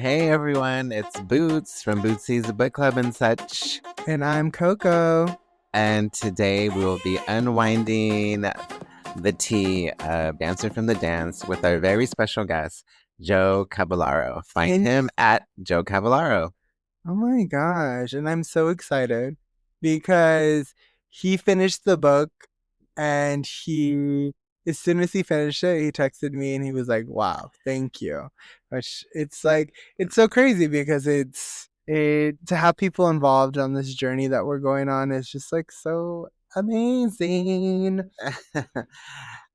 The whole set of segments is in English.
Hey everyone, it's Boots from Bootsies BookClub Such. And I'm Coco. And today we will be unwinding the tea of Dancer from the Dance with our very special guest, Joe Cavallaro. Find him at Joe Cavallaro. Oh my gosh. And I'm so excited because he finished the book and as soon as he finished it, he texted me and he was like, wow, thank you. Which it's so crazy because to have people involved on this journey that we're going on is just like so amazing.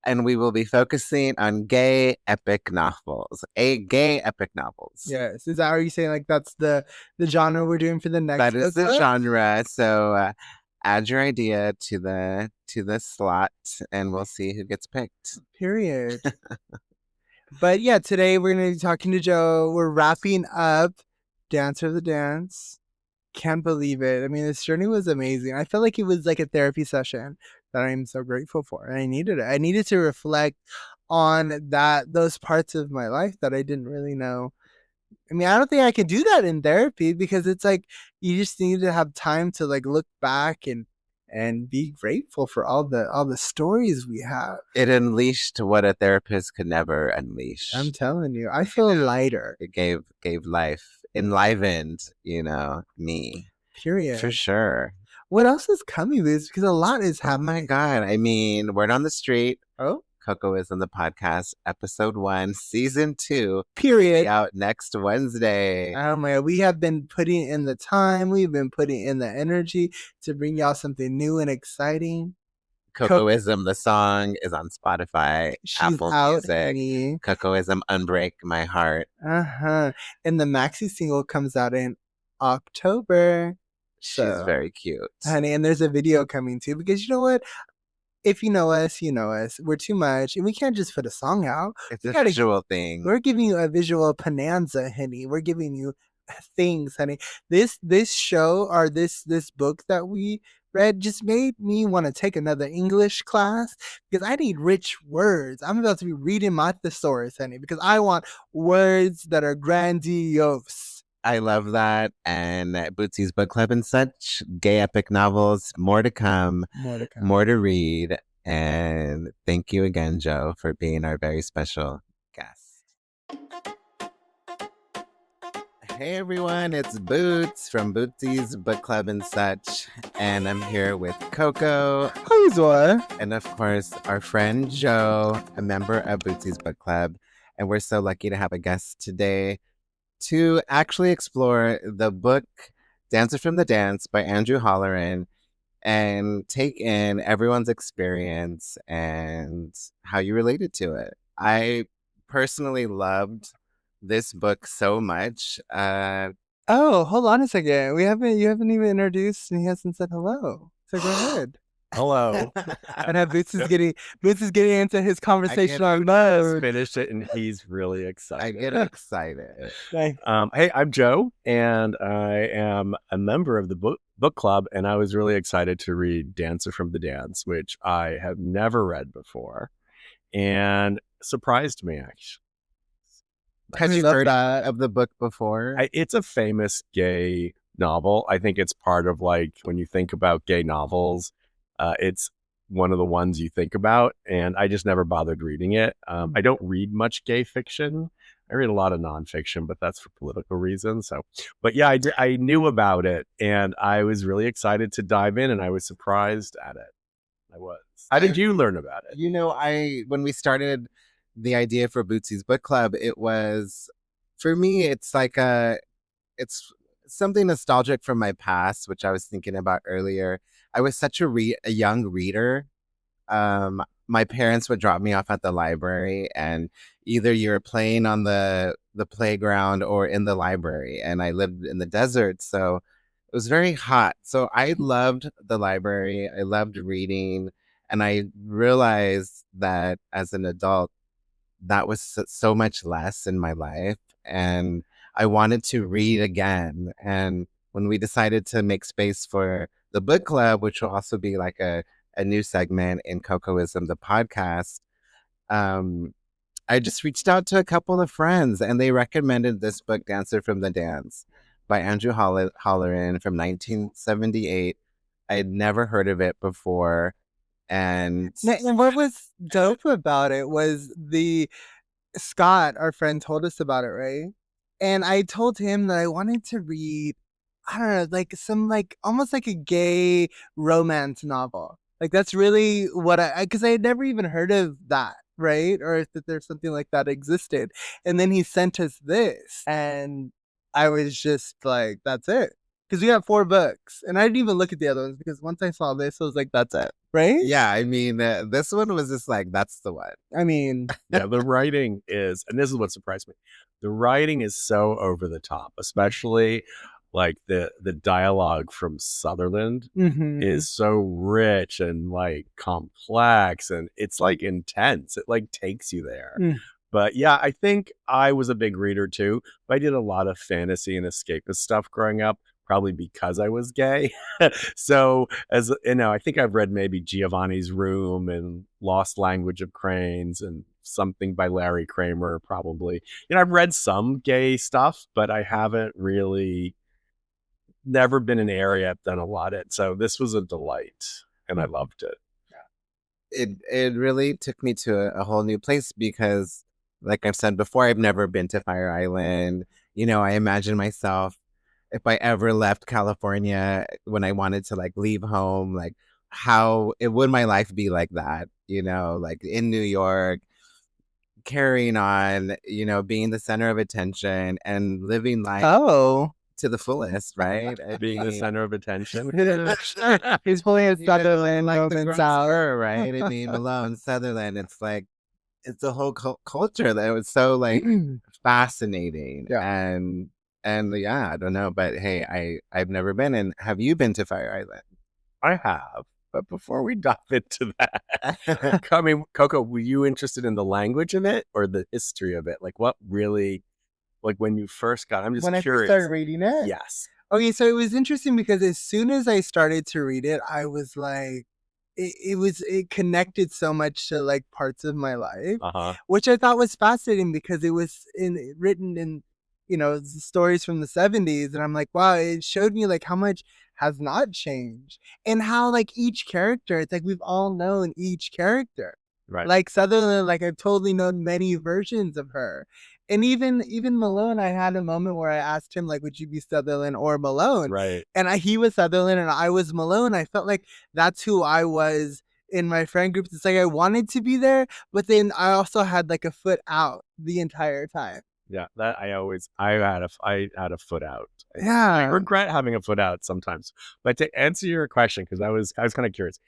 And we will be focusing on gay epic novels. Gay epic novels. Yes. Is that how you saying like that's the genre we're doing for the next That is the book? genre. So add your idea to the slot and we'll see who gets picked. Period. But yeah, today we're going to be talking to Joe. We're wrapping up Dancer of the Dance. Can't believe it. I mean, this journey was amazing. I felt like it was like a therapy session that I'm so grateful for. And I needed it. I needed to reflect on those parts of my life that I didn't really know. I mean, I don't think I can do that in therapy because it's like you just need to have time to like look back and be grateful for all the stories we have. It unleashed what a therapist could never unleash. I'm telling you, I feel lighter. It gave life, enlivened, me. Period. For sure. What else is coming, Liz? Because a lot is happening. Oh my God. I mean, Word on the Street. Oh. Cocoism, the podcast, episode 1, season 2. Period. Out next Wednesday. Oh my God. We have been putting in the time. We've been putting in the energy to bring y'all something new and exciting. Cocoism, the song is on Spotify, Apple Music. Cocoism, Unbreak My Heart. And the maxi single comes out in October. She's very cute. Honey, and there's a video coming too, because you know what? If you know us, you know us. We're too much, and we can't just put a song out. It's a visual thing. We're giving you a visual bonanza, honey. We're giving you things, honey. This show or this book that we read just made me want to take another English class because I need rich words. I'm about to be reading my thesaurus, honey, because I want words that are grandiose. I love that. And Bootsies BookClub Such, gay epic novels, more to come, more to read. And thank you again, Joe, for being our very special guest. Hey everyone, it's Boots from Bootsies BookClub Such. And I'm here with Coco. And of course, our friend Joe, a member of Bootsies Book Club. And we're so lucky to have a guest today to actually explore the book Dancer from the Dance by Andrew Holleran and take in everyone's experience and how you related to it. I personally loved this book so much. Oh, hold on a second. You haven't even introduced and he hasn't said hello. So go ahead. Hello. And Boots is getting into his conversational mode. Finished it, and he's really excited. I get excited. Hey, I'm Joe, and I am a member of the book club, and I was really excited to read Dancer from the Dance, which I have never read before, and surprised me, actually. Have you heard of the book before? It's a famous gay novel. I think it's part of, like, when you think about gay novels, it's one of the ones you think about, and I just never bothered reading it. I don't read much gay fiction. I read a lot of nonfiction, but that's for political reasons. But yeah, I knew about it, and I was really excited to dive in, and I was surprised at it. I was. How did you learn about it? When we started the idea for Bootsies Book Club, it was, for me, it's something nostalgic from my past, which I was thinking about earlier. I was such a young reader. My parents would drop me off at the library, and either you were playing on the playground or in the library. And I lived in the desert, so it was very hot. So I loved the library. I loved reading. And I realized that as an adult, that was so much less in my life. And I wanted to read again. And when we decided to make space for the book club, which will also be like a new segment in Cocoism, the podcast, I just reached out to a couple of friends and they recommended this book, Dancer from the Dance by Andrew Holleran from 1978. I had never heard of it before. And And what was dope about it was Scott, our friend, told us about it, right? And I told him that I wanted to read, I don't know, like some like almost like a gay romance novel. Like that's really what because I had never even heard of that, right? Or that there's something like that existed. And then he sent us this, and I was just like, that's it. Because we got 4 books, and I didn't even look at the other ones because once I saw this, I was like, that's it, right? yeah, I mean, this one was just like, that's the one. I mean, Yeah, the writing is, and this is what surprised me. The writing is so over the top, especially like the dialogue from Sutherland is so rich and like complex, and it's like intense. It like takes you there. But yeah, I think I was a big reader too. But I did a lot of fantasy and escapist stuff growing up, probably because I was gay. So, as you know, I think I've read maybe Giovanni's Room and Lost Language of Cranes and something by Larry Kramer, probably. You know, I've read some gay stuff, but I haven't really, never been an area I've done a lot in. So this was a delight and I loved it. It really took me to a whole new place because, like I've said before, I've never been to Fire Island. You know, I imagine myself, if I ever left California when I wanted to like leave home, like how it would my life be like that, you know, like in New York, carrying on, you know, being the center of attention and living life to the fullest, right? Being the center of attention. He's pulling his Sutherland like the moments out. right? I mean, Malone, Sutherland, it's like, it's a whole culture that was so like fascinating. Yeah. And yeah, I don't know, but hey, I've never been. And have you been to Fire Island? I have. But before we dive into that, I mean, Coco, were you interested in the language of it or the history of it? Like what really, like when you first got, I'm just when curious. I first started reading it? Yes. Okay, so it was interesting because as soon as I started to read it, I was like, it connected so much to like parts of my life, which I thought was fascinating because it was written in, you know, stories from the 70s. And I'm like, wow, it showed me like how much has not changed and how like each character, it's like we've all known each character. Right. Like Sutherland, like I've totally known many versions of her. And even Malone, I had a moment where I asked him, like, would you be Sutherland or Malone? Right. And he was Sutherland and I was Malone. I felt like that's who I was in my friend group. It's like I wanted to be there, but then I also had like a foot out the entire time. Yeah, that I had a foot out. Yeah, I regret having a foot out sometimes. But to answer your question, because I was kind of curious.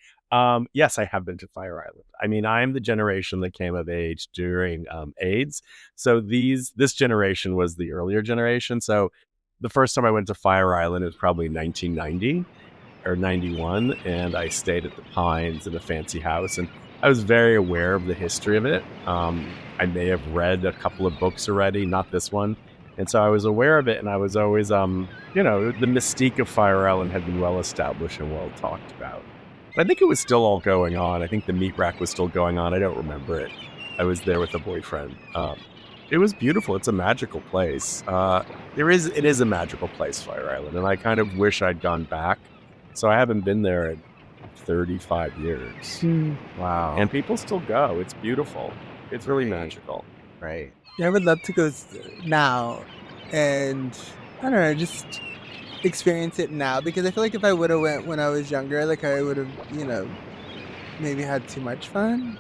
Yes, I have been to Fire Island. I mean, I'm the generation that came of age during AIDS. So this generation was the earlier generation. So the first time I went to Fire Island was probably 1990 or 91, and I stayed at the Pines in a fancy house, and I was very aware of the history of it. I may have read a couple of books already, not this one. And so I was aware of it, and I was always, you know, the mystique of Fire Island had been well established and well talked about. I think it was still all going on. I think the meat rack was still going on. I don't remember it. I was there with a boyfriend. It was beautiful. It's a magical place. It is a magical place, Fire Island, and I kind of wish I'd gone back. So I haven't been there in 35 years. Wow. And people still go. It's beautiful. It's really magical. Right. Yeah, I would love to go now and I don't know, just experience it now because I feel like if I would have went when I was younger, like I would have, you know, maybe had too much fun.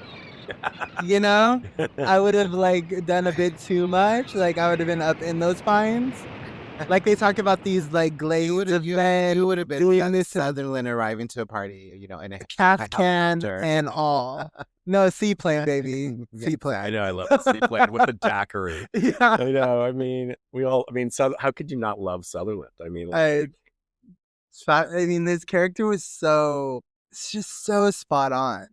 You know, I would have like done a bit too much. Like I would have been up in those pines. Like they talk about these like glazed events. You would have been doing this Sutherland arriving to a party, you know, in a cat can and all. No, seaplane, baby. Seaplane. I know. I love the seaplane with the daiquiri. Yeah. I know. I mean, how could you not love Sutherland? I mean, like, I mean, this character was it's just so spot on.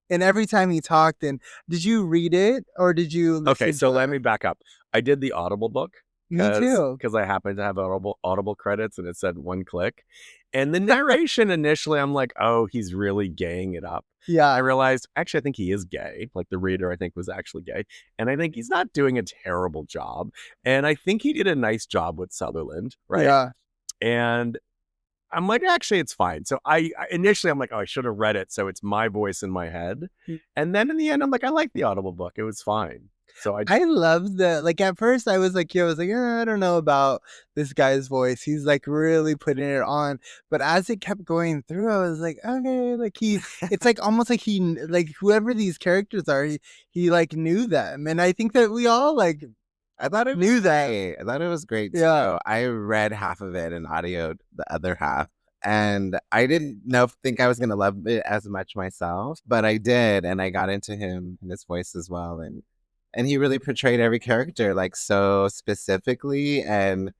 And every time he talked, and did you read it or did you? Okay, so let me back up. I did the Audible book. Me too. Because I happened to have audible credits and it said one click. And the narration initially, I'm like, oh, he's really gaying it up. I Yeah. realized, actually, I think he is gay. Like the reader, I think, was actually gay. And I think he's not doing a terrible job. And I think he did a nice job with Sutherland, right? Yeah. And I'm like, actually, it's fine. So initially, I'm like, oh, I should have read it. So it's my voice in my head. And then in the end, I'm like, I like the Audible book. It was fine. So I love like at first I was like, I don't know about this guy's voice. He's like really putting it on. But as it kept going through, I was like, okay, like it's like almost like like whoever these characters are, he like knew them. And I think that we all like I thought it knew that. great. I thought it was great too. Yeah. I read half of it and audioed the other half. And I didn't think I was gonna love it as much myself, but I did, and I got into him and his voice as well. And he really portrayed every character like so specifically, and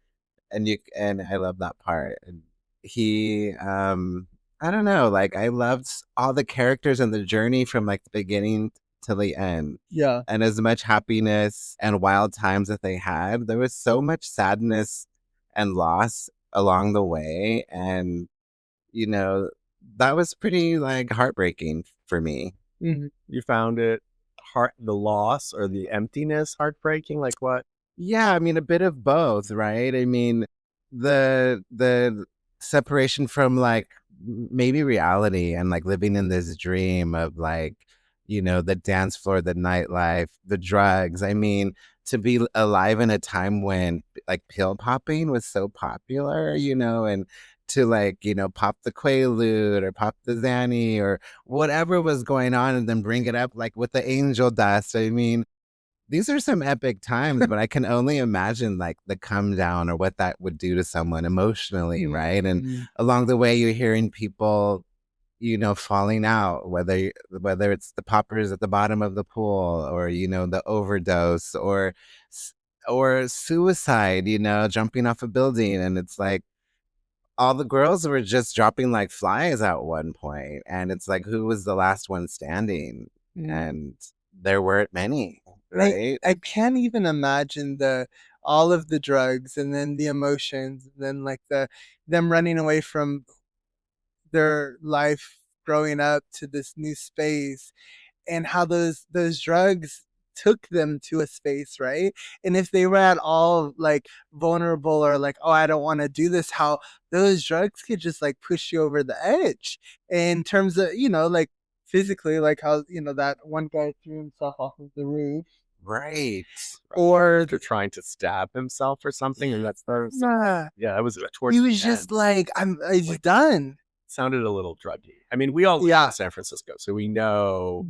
I love that part. And he I don't know, like I loved all the characters and the journey from like the beginning till the end. Yeah. And as much happiness and wild times that they had, there was so much sadness and loss along the way. And, you know, that was pretty like heartbreaking for me. Mm-hmm. You found it the loss or the emptiness heartbreaking? Like what? Yeah, I mean a bit of both, right? I mean the separation from like maybe reality and like living in this dream of like, you know, the dance floor, the nightlife, the drugs. I mean, to be alive in a time when like pill popping was so popular, you know, and to like, you know, pop the Quaalude or pop the Xanny or whatever was going on and then bring it up like with the angel dust. I mean, these are some epic times, but I can only imagine like the come down or what that would do to someone emotionally, right? And along the way, you're hearing people, you know, falling out, whether it's the poppers at the bottom of the pool or, you know, the overdose or suicide, you know, jumping off a building. And it's like all the girls were just dropping like flies at one point, and it's like who was the last one standing? And there weren't many, right? I can't even imagine all of the drugs and then the emotions and then like them running away from their life growing up to this new space and how those drugs took them to a space, right? And if they were at all like vulnerable or like, oh, I don't want to do this, how those drugs could just like push you over the edge in terms of, you know, like physically, like how, you know, that one guy threw himself off of the roof. Right. Or they're trying to stab himself or something, and that's yeah, that was towards he was just like, it's like, done. Sounded a little druggy. I mean, we all live in San Francisco, so we know,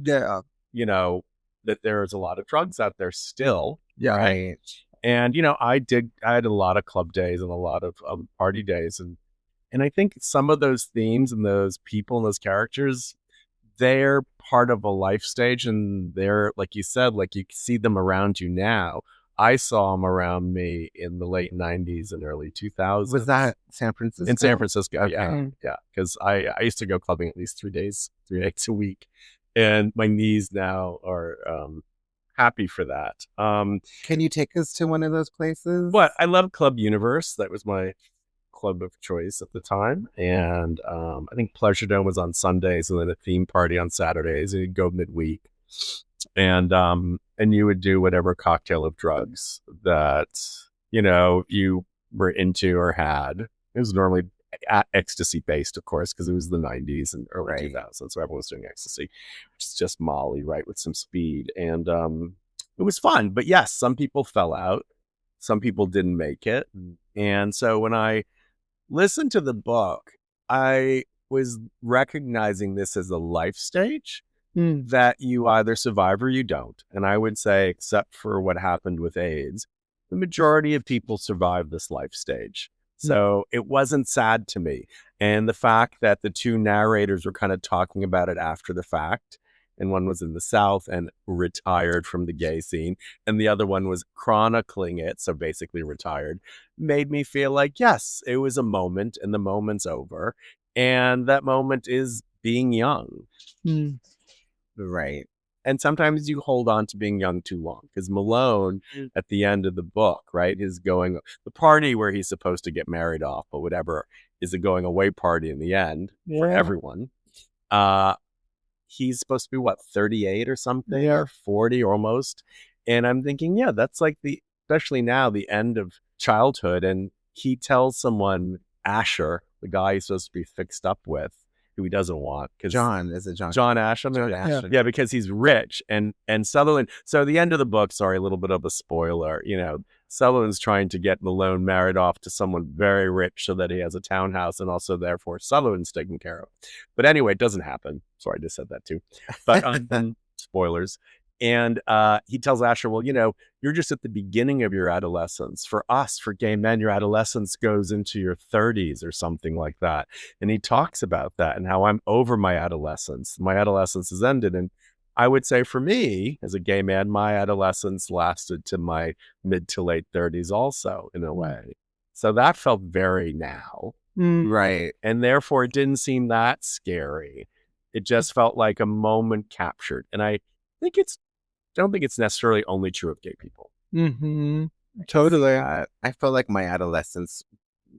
you know, that there's a lot of drugs out there still. Yeah. Right. And, you know, I had a lot of club days and a lot of party days. And I think some of those themes and those people and those characters, they're part of a life stage. And they're, like you said, like you see them around you now. I saw them around me in the late 90s and early 2000s. Was that San Francisco? In San Francisco, okay. Yeah. Because I used to go clubbing at least 3 days a week. And my knees now are happy for that. Can you take us to one of those places? What? I love Club Universe. That was my club of choice at the time. And I think Pleasure Dome was on Sundays and then a theme party on Saturdays. And you'd go midweek. And you would do whatever cocktail of drugs that, you know, you were into or had. It was normally ecstasy based, of course, because it was the 90s and early 2000s, so everyone was doing ecstasy, which is just Molly, right, with some speed. And it was fun. But yes, some people fell out, some people didn't make it. And so when I listened to the book, I was recognizing this as a life stage that you either survive or you don't. And I would say, except for what happened with AIDS, the majority of people survive this life stage. So it wasn't sad to me. And the fact that the two narrators were kind of talking about it after the fact, and one was in the South and retired from the gay scene, and the other one was chronicling it, so basically retired, made me feel like, yes, it was a moment and the moment's over. And that moment is being young. Right. And sometimes you hold on to being young too long, because Malone at the end of the book, right, is going the party where he's supposed to get married off, but whatever, is a going away party in the end for everyone. He's supposed to be what, 38 or something, or 40 almost. And I'm thinking, yeah, that's like especially now, the end of childhood. And he tells someone, Asher, the guy he's supposed to be fixed up with, who he doesn't want. John, is it John? John Asham? John Asham. Yeah, because he's rich. And Sutherland, so the end of the book, sorry, a little bit of a spoiler, Sutherland's trying to get Malone married off to someone very rich so that he has a townhouse, and also therefore Sutherland's taken care of. But anyway, it doesn't happen. Sorry, I just said that too. But spoilers. And he tells Asher, well, you're just at the beginning of your adolescence. For us, for gay men, your adolescence goes into your 30s or something like that. And he talks about that and how I'm over my adolescence. My adolescence has ended. And I would say for me, as a gay man, my adolescence lasted to my mid to late 30s also, in a way. So that felt very now. Right. And therefore, it didn't seem that scary. It just felt like a moment captured. And I don't think it's necessarily only true of gay people. Mm-hmm. Totally. I feel like my adolescence,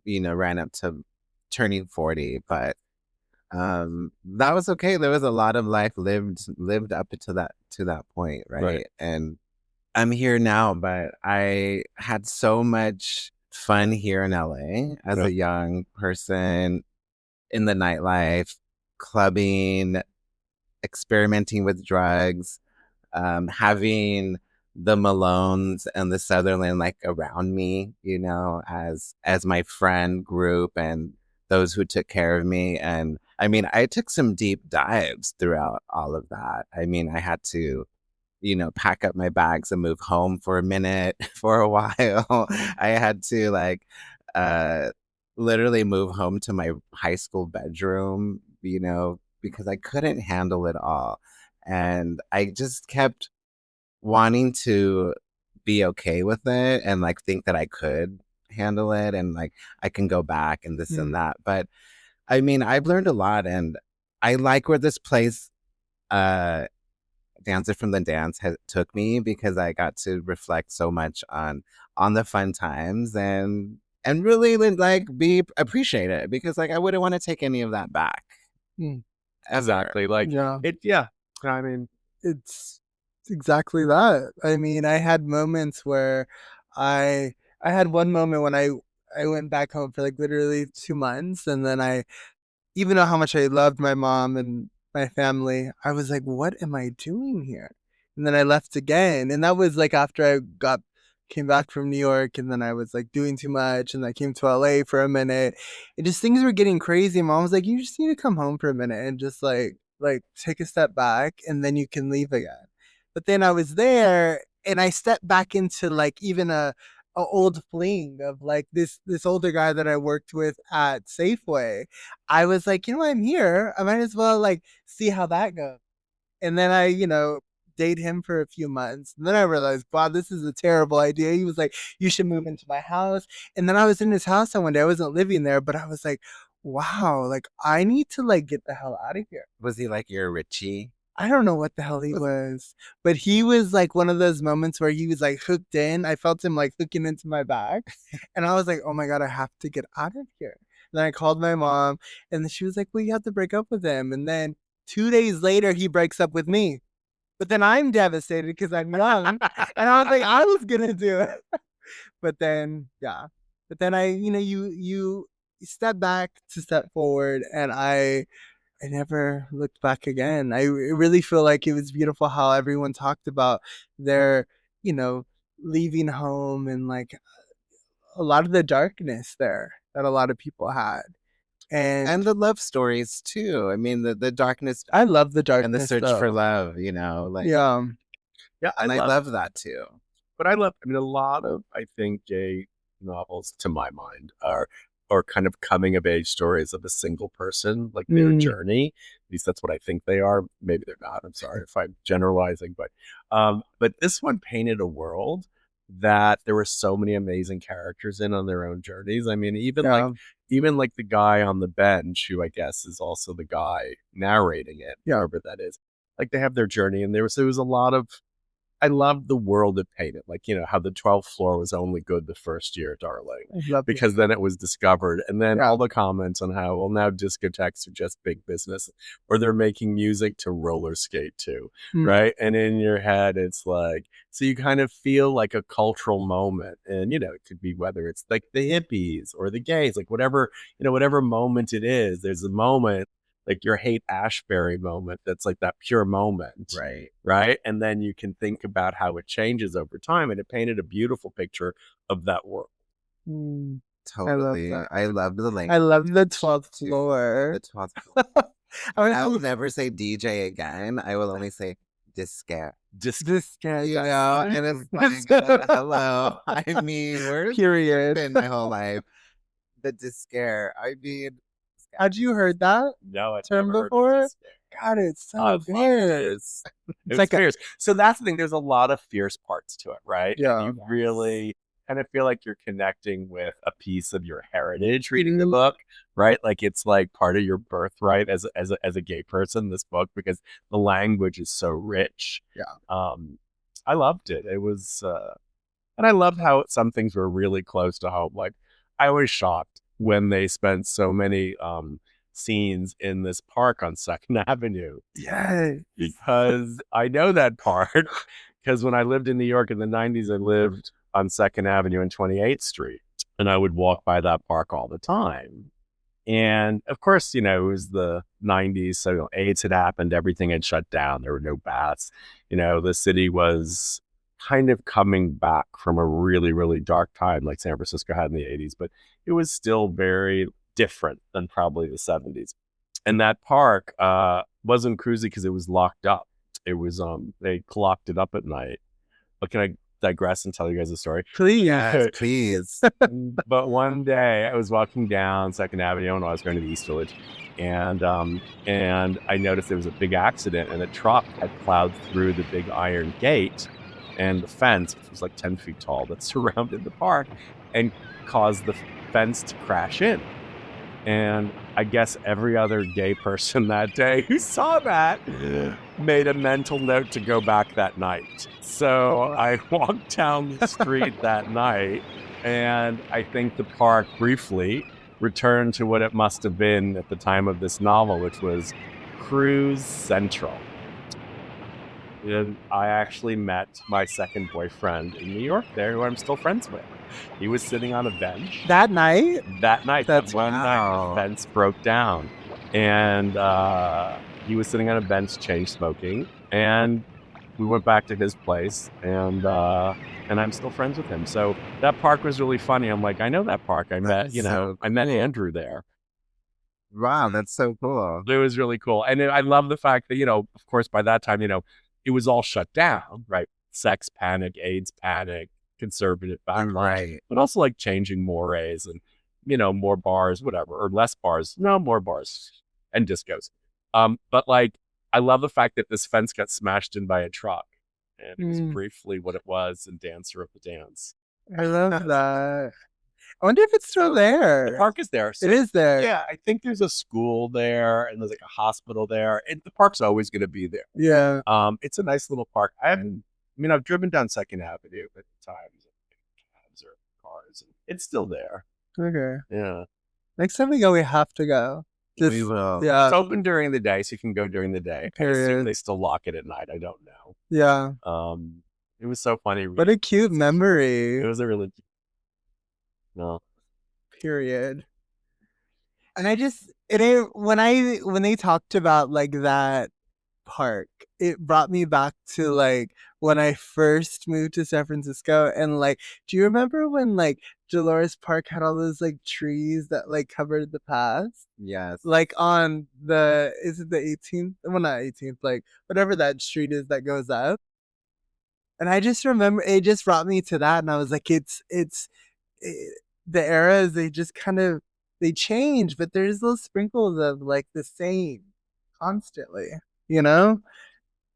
ran up to turning 40, but that was okay. There was a lot of life lived up to that point, right? And I'm here now, but I had so much fun here in LA as a young person, in the nightlife, clubbing, experimenting with drugs, having the Malones and the Sutherland like around me, as my friend group and those who took care of me. And I mean, I took some deep dives throughout all of that. I mean, I had to, pack up my bags and move home for a minute, for a while. I had to literally move home to my high school bedroom, because I couldn't handle it all. And I just kept wanting to be okay with it and think that I could handle it and I can go back and this and that. But I mean, I've learned a lot, and I like where this place, Dancer from the Dance, took me, because I got to reflect so much on the fun times and really be appreciate it, because I wouldn't want to take any of that back. Exactly. I mean, it's exactly that. I mean, I had moments where I had one moment when I went back home for literally 2 months, and then even though how much I loved my mom and my family, I was like, what am I doing here? And then I left again. And that was after I came back from New York, and then I was doing too much, and I came to LA for a minute. And just things were getting crazy. Mom was like, you just need to come home for a minute and just take a step back, and then you can leave again. But then I was there, and I stepped back into even a old fling of this older guy that I worked with at Safeway. I was like, I'm here. I might as well see how that goes. And then I, date him for a few months. And then I realized, wow, this is a terrible idea. He was like, you should move into my house. And then I was in his house one day. I wasn't living there, but I was like, wow, I need to get the hell out of here. Was he your Richie? I don't know what the hell he was, but he was one of those moments where he was hooked in. I felt him hooking into my back, and I was like, oh my God, I have to get out of here. And then I called my mom, and she was like, well, you have to break up with him. And then 2 days later, he breaks up with me. But then I'm devastated because I'm young, and I was like, I was going to do it. But then, yeah. But then you step back to step forward, and I never looked back again. I really feel like it was beautiful how everyone talked about their, leaving home and a lot of the darkness there that a lot of people had. And the love stories too. I mean, the darkness. I love the darkness and the search for love, yeah. I love that too. But a lot of, I think, gay novels, to my mind, are kind of coming of age stories of a single person, their journey. At least that's what I think they are. Maybe they're not. I'm sorry if I'm generalizing, but this one painted a world that there were so many amazing characters in on their own journeys. I mean, even the guy on the bench, who I guess is also the guy narrating it, whoever that is. like they have their journey, and there was a lot of, I loved the world it painted, like, you know, how the 12th floor was only good the first year, darling, I love because then it was discovered. And then all the comments on how, well, now discotheques are just big business, or they're making music to roller skate to, right? And in your head, it's like, so you kind of feel like a cultural moment. And, you know, it could be whether it's like the hippies or the gays, like whatever, you know, whatever moment it is, there's a moment like your Haight-Ashbury moment that's like that pure moment. Right. And then you can think about how it changes over time. And it painted a beautiful picture of that world. Totally. I love the language. I love the 12th floor. The 12th floor. I will never say DJ again. I will only say discare. Discare. You know, and it's like, hello. I mean, we're period. been my whole life. The discare. I mean, had you heard that term before? God, it's so fierce. It's like fierce. So that's the thing. There's a lot of fierce parts to it, right? Yeah. And you really kind of feel like you're connecting with a piece of your heritage reading the book, right? Like it's like part of your birthright as a gay person, this book, because the language is so rich. Yeah. I loved it. It was, and I loved how some things were really close to home. Like I was shocked when they spent so many scenes in this park on 2nd Avenue. Yeah. Because I know that part, because when I lived in New York in the 90s, I lived on 2nd Avenue and 28th Street, and I would walk by that park all the time. And of course, you know, it was the 90s, so AIDS had happened, everything had shut down, there were no baths. You know, the city was kind of coming back from a really, really dark time like San Francisco had in the 80s, but it was still very different than probably the 70s. And that park wasn't cruisy because it was locked up. It was, they locked it up at night. But can I digress and tell you guys a story? Please. Yes, please. But one day I was walking down 2nd Avenue and I was going to the East Village. And I noticed there was a big accident and a truck had plowed through the big iron gate and the fence, which was like 10 feet tall, that surrounded the park, and caused the fence to crash in. And I guess every other gay person that day who saw that made a mental note to go back that night. So I walked down the street that night, and I think the park briefly returned to what it must have been at the time of this novel, which was Cruise Central. And I actually met my second boyfriend in New York there, who I'm still friends with. He was sitting on a bench. That night? That's one night the fence broke down. And he was sitting on a bench, chain smoking. And we went back to his place, and I'm still friends with him. So that park was really funny. I'm like, I know that park. I met Andrew there. Wow, that's so cool. It was really cool. And I love the fact that, you know, of course, by that time, you know, it was all shut down, right? Sex panic, AIDS panic, conservative backlash, right? But also like changing mores and, you know, more bars, whatever, or less bars. No, more bars and discos. But like, I love the fact that this fence got smashed in by a truck, and it was briefly what it was in Dancer of the Dance. I love that. I wonder if it's still there. The park is there. So, it is there. Yeah, I think there's a school there, and there's like a hospital there. And the park's always going to be there. Yeah. It's a nice little park. I've driven down 2nd Avenue at times, cabs or cars, and it's still there. Okay. Yeah. Next time we go, we have to go. We will. Yeah. It's open during the day, so you can go during the day. Period. I assume they still lock it at night. I don't know. Yeah. It was so funny. What a cute memory. It was a really... No. Period. And when they talked about like that park, it brought me back to like when I first moved to San Francisco, and like, do you remember when like Dolores Park had all those like trees that like covered the paths? Yes. Like on is it the 18th? Well, not 18th, like whatever that street is that goes up. And I just remember it just brought me to that, and I was like, the eras, they just kind of, they change, but there's those sprinkles of like the same constantly, you know?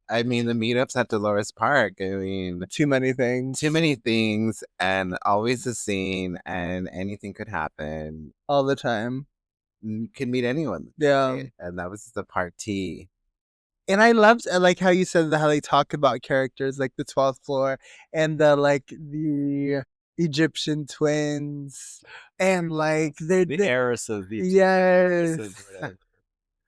I mean, the meetups at Dolores Park, I mean, too many things, and always the same, and anything could happen all the time. You can meet anyone. Yeah. And that was the party. And I loved like how you said how they talk about characters like the 12th floor and the Egyptian twins and like The heiresses, the yes, whatever.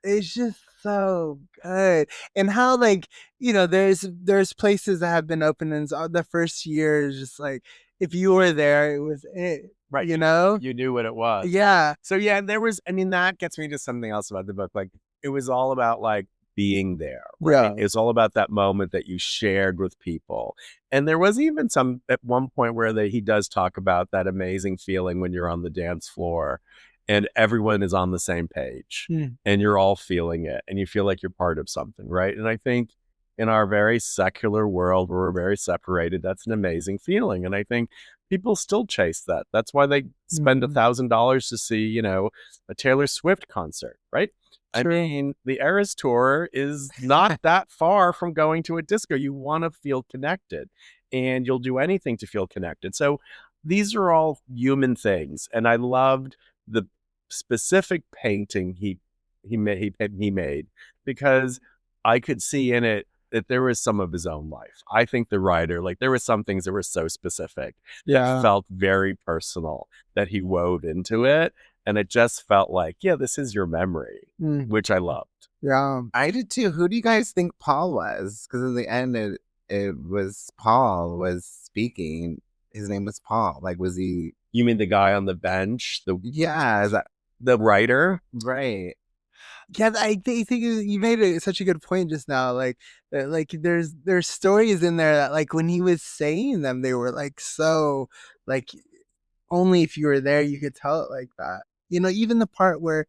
it's just so good. And how like, there's places that have been opened and the first year is just like if you were there, it was it. Right. You know? You knew what it was. Yeah. So yeah, that gets me to something else about the book. Like it was all about like being there, right? Yeah. It's all about that moment that you shared with people. And there was even some at one point where he does talk about that amazing feeling when you're on the dance floor and everyone is on the same page and you're all feeling it and you feel like you're part of something, right? And I think in our very secular world where we're very separated, that's an amazing feeling. And I think people still chase that. That's why they spend $1,000 to see, a Taylor Swift concert, right? True. I mean, the Eras Tour is not that far from going to a disco. You want to feel connected and you'll do anything to feel connected. So these are all human things. And I loved the specific painting he made because I could see in it that there was some of his own life. I think the writer, like there were some things that were so specific that felt very personal that he wove into it. And it just felt like, yeah, this is your memory, which I loved. Yeah. I did too. Who do you guys think Paul was? Because in the end, it was Paul was speaking. His name was Paul. Like, was he? You mean the guy on the bench? The writer? Right. Yeah, I think you made such a good point just now. Like there's stories in there that like when he was saying them, they were like so like only if you were there you could tell it like that. Even the part where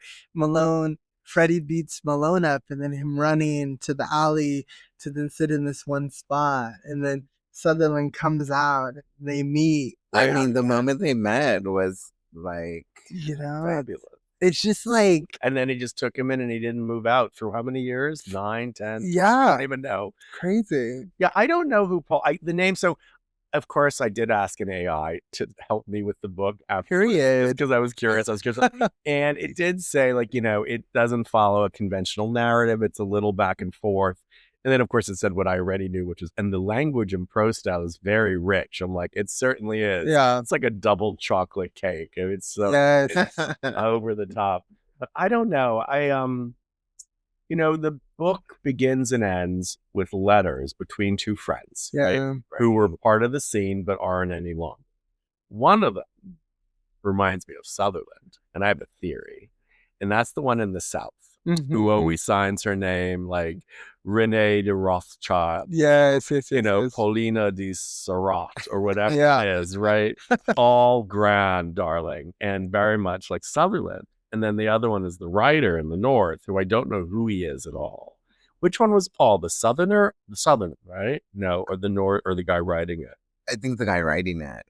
Freddie beats Malone up and then him running to the alley to then sit in this one spot and then Sutherland comes out, they meet. I mean, the moment they met was like fabulous. It's just like... And then he just took him in and he didn't move out for how many years? 9, 10? Yeah. I don't even know. Crazy. Yeah, I don't know who Paul... the name... So, of course, I did ask an AI to help me with the book after. Period. Because I was curious. And it did say, like, it doesn't follow a conventional narrative. It's a little back and forth. And then, of course, it said what I already knew, which is, and the language and prose style is very rich. I'm like, it certainly is. Yeah. It's like a double chocolate cake. It's so it's over the top. But I don't know. The book begins and ends with letters between two friends, right? Who were part of the scene but aren't any longer. One of them reminds me of Sutherland, and I have a theory. And that's the one in the South. Who always signs her name like Renee de Rothschild. Yes. Paulina de Sarrat or whatever it is, right? All grand, darling, and very much like Sutherland. And then the other one is the writer in the North, who I don't know who he is at all. Which one was Paul? The Southerner? The Southerner, right? No, or the North, or the guy writing it? I think the guy writing it.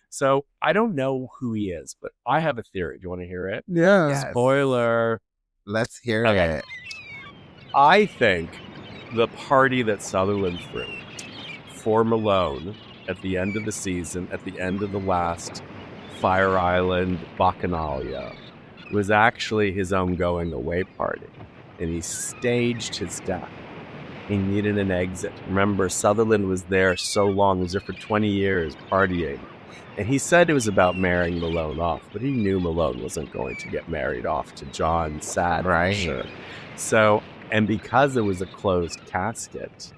So I don't know who he is, but I have a theory. Do you want to hear it? Yeah. Yes. Spoiler. Let's hear it. I think the party that Sutherland threw for Malone at the end of the season, at the end of the last Fire Island Bacchanalia, was actually his own going away party. And he staged his death. He needed an exit. Remember, Sutherland was there so long. He was there for 20 years partying. And he said it was about marrying Malone off, but he knew Malone wasn't going to get married off to John Sad. Right. Sure. So, and because it was a closed casket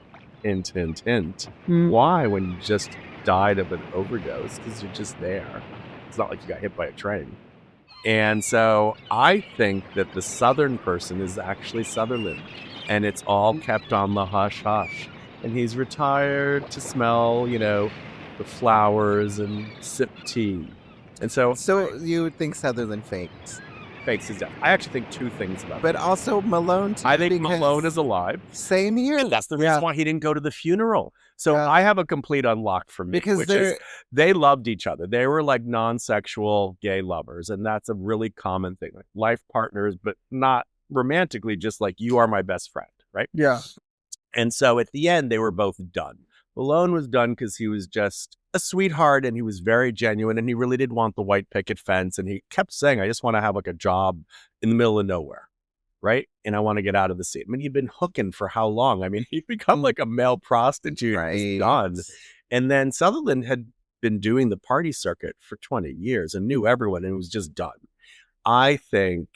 in Tint, why when you just died of an overdose? Because you're just there. It's not like you got hit by a train. And so I think that the Southern person is actually Sutherland. And it's all kept on the hush-hush. And he's retired to smell, the flowers and sip tea. And so you would think Sutherland faked his death. I actually think two things about but also Malone too, I think Malone is alive. Same here. And that's the reason why he didn't go to the funeral. So I have a complete unlock for me. Because they loved each other. They were like non-sexual gay lovers. And that's a really common thing. Like life partners, but not romantically, just like you are my best friend, right? Yeah. And so at the end, they were both done. Malone was done because he was just a sweetheart and he was very genuine and he really did want the white picket fence. And he kept saying, I just want to have like a job in the middle of nowhere. right? And I want to get out of the scene. I mean, he'd been hooking for how long? I mean, he'd become like a male prostitute. Right. Done. And then Sutherland had been doing the party circuit for 20 years and knew everyone and was just done. I think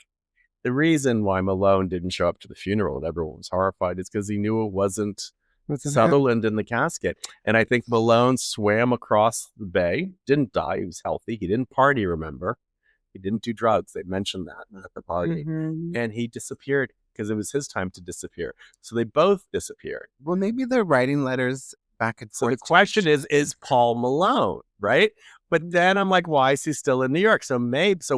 the reason why Malone didn't show up to the funeral and everyone was horrified is because he knew it wasn't Sutherland in the casket. And I think Malone swam across the bay, didn't die, he was healthy. He didn't party, remember? He didn't do drugs. They mentioned that at the party. Mhm. And he disappeared because it was his time to disappear. So they both disappeared. Well, maybe they're writing letters back and So forth. the question is Paul Malone, right? But then I'm like, why is he still in New York? So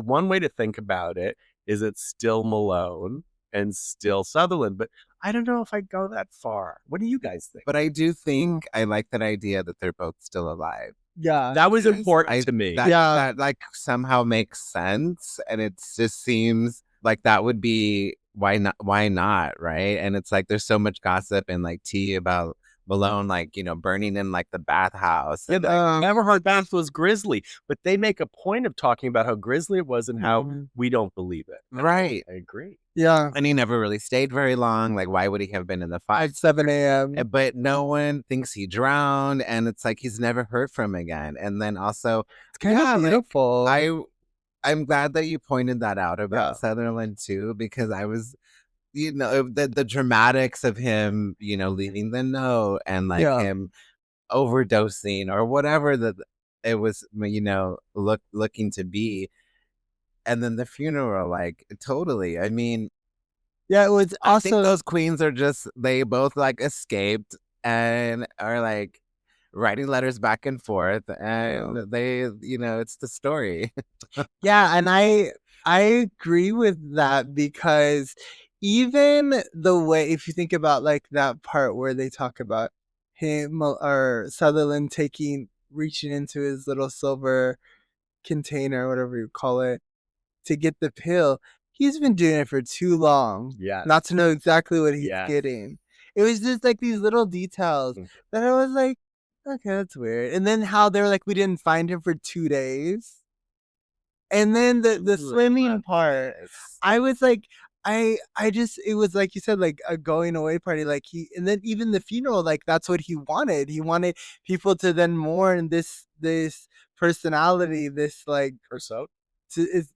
one way to think about it is it's still Malone and still Sutherland. But I don't know if I go that far. What do you guys think? But I do think I like that idea that they're both still alive. Yeah. That was Because important to me. That like somehow makes sense, and it just seems like that would be why not, right? And it's like there's so much gossip and like tea about Malone, like, you know, burning in like the bathhouse. Yeah, Everhard Bath was grisly, but they make a point of talking about how grisly it was and how we don't believe it. Right. I agree. Yeah. And he never really stayed very long. Like, why would he have been in the fight? 7 a.m. But no one thinks he drowned, and it's like he's never heard from again. And then also, It's kind of beautiful. I'm glad that you pointed that out about Sutherland too, because I was, you know, the dramatics of him, you know, leaving the note and like him overdosing or whatever that it was, you know, looking to be. And then the funeral, like, totally. I mean, yeah, it was also, I think those queens are just, they both like escaped and are like writing letters back and forth. And they, you know, it's the story. yeah. And I agree with that, because even the way, if you think about like that part where they talk about him or Sutherland reaching into his little silver container, whatever you call it, to get the pill, he's been doing it for too long not to know exactly what he's getting. It was just like these little details that I was like, okay, that's weird. And then how they're like, we didn't find him for 2 days. And then the swimming part, I was like, I just, it was like you said, like a going away party. Like and then even the funeral, like that's what he wanted. He wanted people to then mourn this personality, this like,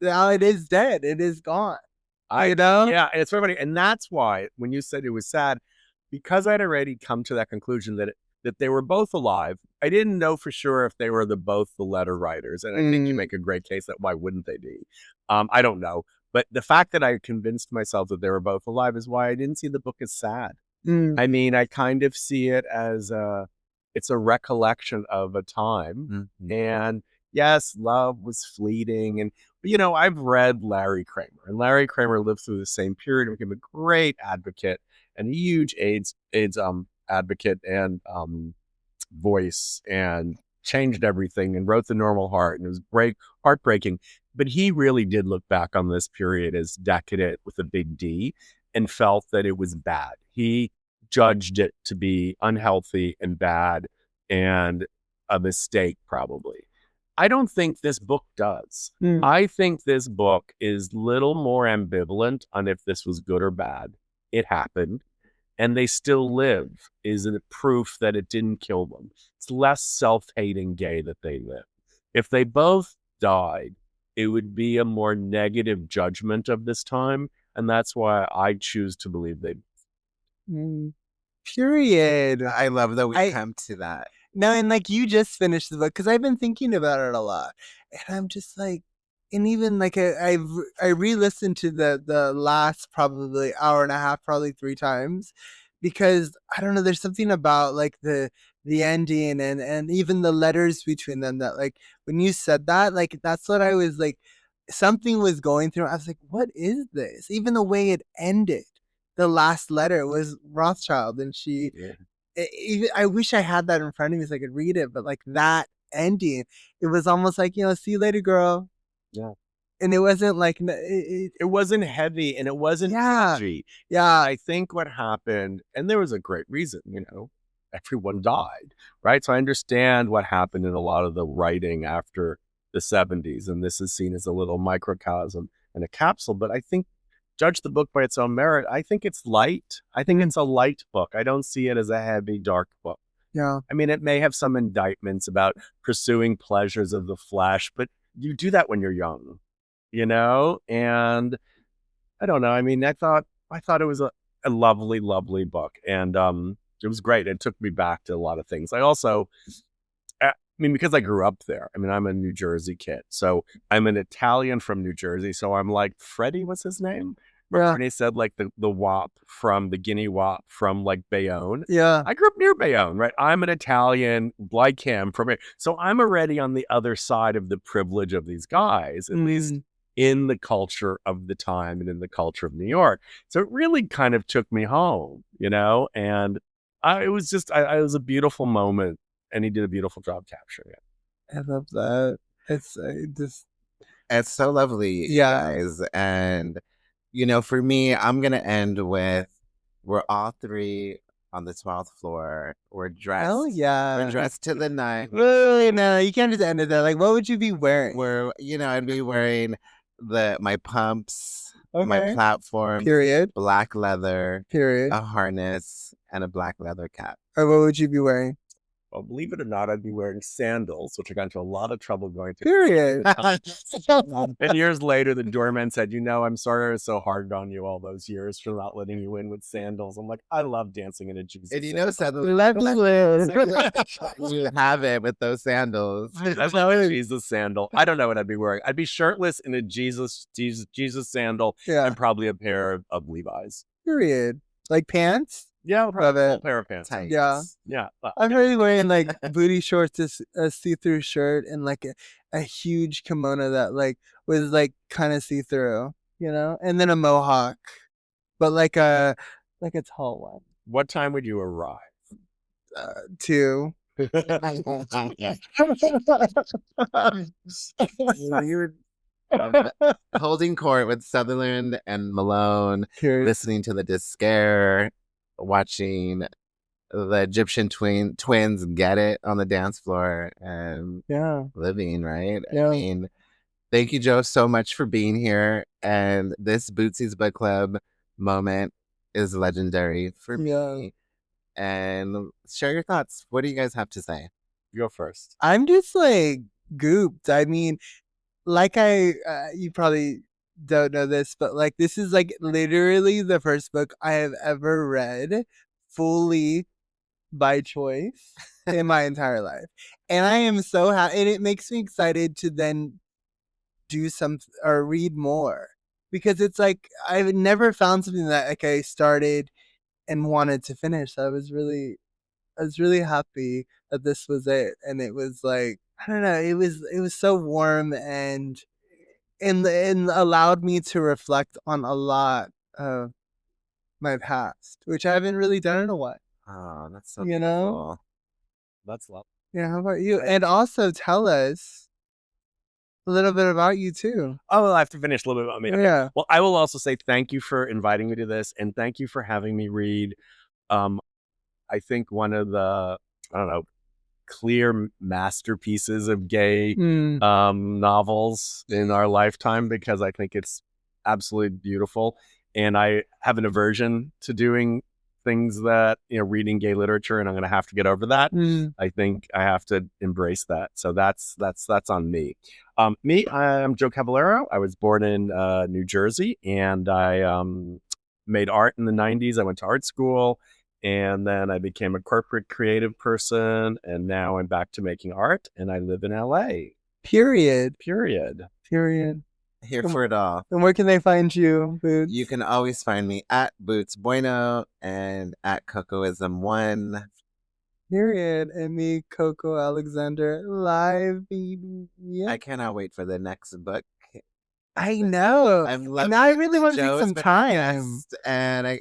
now it is dead. It is gone. You know? Yeah, and it's very funny. And that's why when you said it was sad, because I'd already come to that conclusion that they were both alive, I didn't know for sure if they were both the letter writers. And I think you make a great case that why wouldn't they be? I don't know. But the fact that I convinced myself that they were both alive is why I didn't see the book as sad. I mean, I kind of see it as it's a recollection of a time. And yes, love was fleeting. And, you know, I've read Larry Kramer, and Larry Kramer lived through the same period and became a great advocate and a huge AIDS advocate and voice, and changed everything and wrote The Normal Heart, and it was heartbreaking. But he really did look back on this period as decadent with a big D and felt that it was bad. He judged it to be unhealthy and bad and a mistake, probably. I don't think this book does. I think this book is little more ambivalent on if this was good or bad. It happened, and they still live. Is it proof that it didn't kill them? It's less self-hating gay that they live. If they both died, it would be a more negative judgment of this time, and that's why I choose to believe they. Period. I love that we come to that. No, and like you just finished the book, because I've been thinking about it a lot, and I'm just like, and even like I re-listened to the last probably hour and a half, probably 3 times, because I don't know, there's something about like the ending and even the letters between them that, like, when you said that, like, that's what I was like, something was going through. I was like, what is this? Even the way it ended, the last letter was Rothschild, and she. I wish I had that in front of me so I could read it, but like that ending, it was almost like, you know, see you later, girl. Yeah. And it wasn't like, it wasn't heavy, and it wasn't edgy. Yeah. I think what happened, and there was a great reason, you know, everyone died, right? So I understand what happened in a lot of the writing after the 70s, and this is seen as a little microcosm and a capsule. But I think judge the book by its own merit, I think it's light. I think it's a light book. I don't see it as a heavy, dark book. Yeah. I mean, it may have some indictments about pursuing pleasures of the flesh, but you do that when you're young, And I don't know. I mean, I thought it was a lovely, lovely book, and it was great. It took me back to a lot of things. I mean, because I grew up there. I mean, I'm a New Jersey kid, so I'm an Italian from New Jersey. So I'm like Freddie. What's his name? Yeah. And he said like the wop from the Guinea wop from like Bayonne. Yeah. I grew up near Bayonne, right? I'm an Italian like him from it. So I'm already on the other side of the privilege of these guys, at least in the culture of the time and in the culture of New York. So it really kind of took me home, and it was a beautiful moment, and he did a beautiful job capturing it. I love that. It's It's so lovely, guys. And, for me, I'm going to end with, we're all three on the 12th floor. We're dressed. Hell yeah. We're dressed to the nines. Wait, no, you can't just end it there. Like, what would you be wearing? I'd be wearing my pumps, Okay. my platform, Period. black leather, Period. a harness, and a black leather cap. Or what would you be wearing? Well, believe it or not, I'd be wearing sandals, which I got into a lot of trouble going to. Period. And years later, the doorman said, I'm sorry I was so hard on you all those years for not letting you in with sandals. I'm like, I love dancing in a Jesus. And sandal. You have it with those sandals. That's not a Jesus sandal. I don't know what I'd be wearing. I'd be shirtless in a Jesus sandal and probably a pair of Levi's. Period. Like pants? Yeah, probably a full pair of pants. Tights. Yeah. I'm really wearing like booty shorts, a see-through shirt, and like a huge kimono that like was like kind of see-through, and then a mohawk, but like a tall one. What time would you arrive? 2. Holding court with Sutherland and Malone, Period. listening to the Discare, watching the Egyptian twins get it on the dance floor, and living, right? Yeah. I mean, thank you, Joe, so much for being here. And this Bootsies Book Club moment is legendary for me. And share your thoughts. What do you guys have to say? Go first. I'm just like gooped. I mean, like you probably don't know this, but like this is like literally the first book I have ever read fully by choice in my entire life. And I am so happy, and it makes me excited to then do or read more, because it's like I've never found something that like I started and wanted to finish. I was really happy that this was it, and it was like, I don't know, it was so warm and allowed me to reflect on a lot of my past, which I haven't really done in a while. Oh, that's so beautiful. That's love. Yeah, how about you? And also tell us a little bit about you too. Oh, well, I have to finish a little bit about me. Yeah. Well, I will also say thank you for inviting me to this, and thank you for having me read. I think one of the, clear masterpieces of gay novels in our lifetime, because I think it's absolutely beautiful. And I have an aversion to doing things that, reading gay literature, and I'm going to have to get over that. I think I have to embrace that. So that's on me. I'm Joe Cavallaro. I was born in New Jersey, and I made art in the 90s. I went to art school, and then I became a corporate creative person, and now I'm back to making art, and I live in LA. Period. Here for it all. And where can they find you, Boots? You can always find me at Boots Bueno and at Cocoism 1. Period. And me, Coco Alexander, live, baby. Yeah. I cannot wait for the next book. I know. Now I really want to take some time. And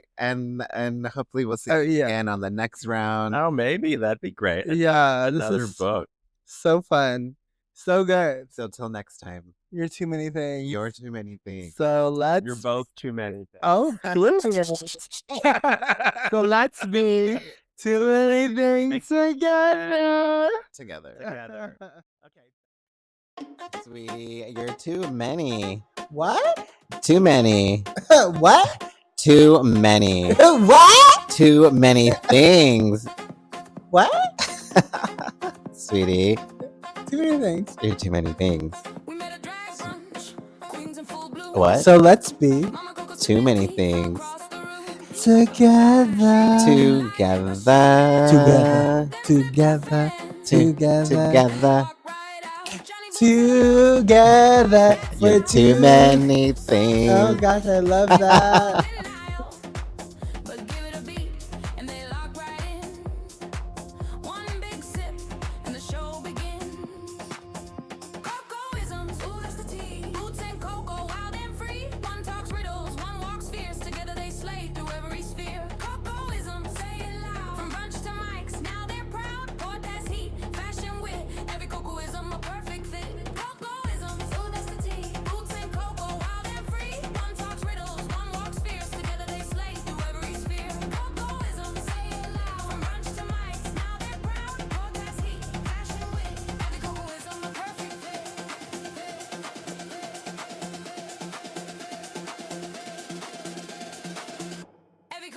hopefully we'll see you again on the next round. Oh, maybe. That'd be great. Yeah. Another book. So fun. So good. So till next time. You're too many things. You're too many things. So let's... You're both too many things. Oh. So let's be too many things together. Together. Okay. Sweetie, you're too many. What? Too many. What? Too many. What? Too many things. What? Sweetie, Too many things. you're too many things. What? So let's be Too many things. together. Together. Together. Together. Together. Together. You're too many things. Oh gosh, I love that.